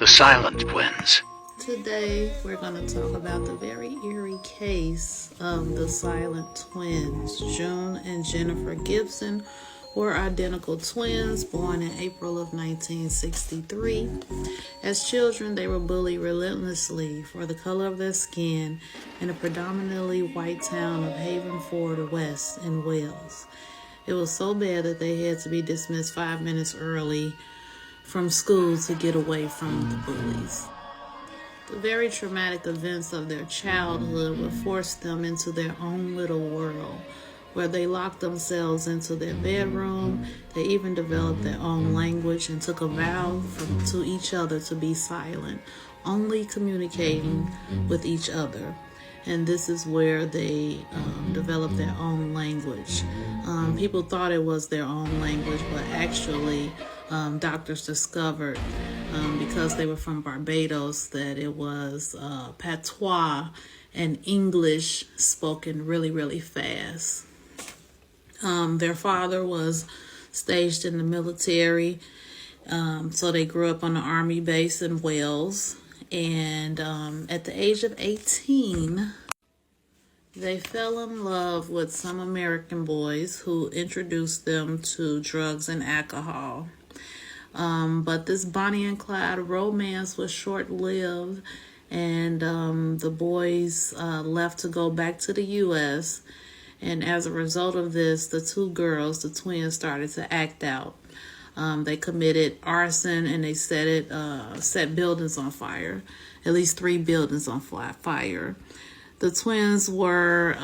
silent twins. Today, we're going to talk about the very eerie case of the silent twins. June and Jennifer Gibson were identical twins born in April of 1963. As children, they were bullied relentlessly for the color of their skin in a predominantly white town of Havenford West in Wales. It was so bad that they had to be dismissed 5 minutes early from school to get away from the bullies. The very traumatic events of their childhood would force them into their own little world, where they locked themselves into their bedroom. They even developed their own language and took a vow to each other to be silent, only communicating with each other. And this is where they developed their own language. People thought it was their own language, but actually doctors discovered, because they were from Barbados, that it was patois and English spoken really, really fast. Their father was staged in the military, so they grew up on an army base in Wales. And at the age of 18, they fell in love with some American boys who introduced them to drugs and alcohol. But this Bonnie and Clyde romance was short-lived, and the boys left to go back to the U.S., and as a result of this, the two girls, the twins, started to act out. They committed arson, and they set buildings on fire, at least 3 buildings on fire. The twins were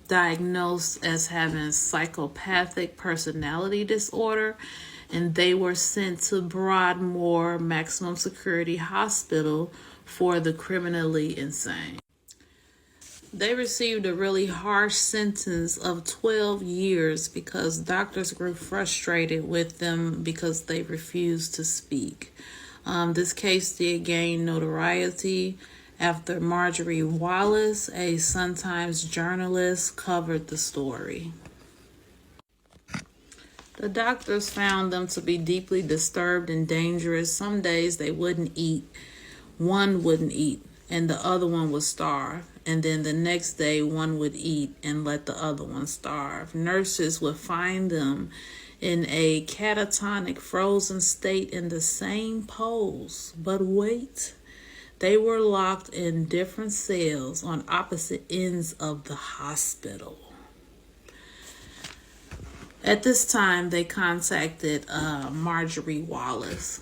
diagnosed as having psychopathic personality disorder, and they were sent to Broadmoor Maximum Security Hospital for the criminally insane. They received a really harsh sentence of 12 years because doctors grew frustrated with them because they refused to speak. This case did gain notoriety after Marjorie Wallace, a Sun-Times journalist, covered the story. The doctors found them to be deeply disturbed and dangerous. Some days they wouldn't eat. One wouldn't eat, and the other one would starve. And then the next day, one would eat and let the other one starve. Nurses would find them in a catatonic, frozen state in the same pose. But wait, they were locked in different cells on opposite ends of the hospital. At this time, they contacted Marjorie Wallace.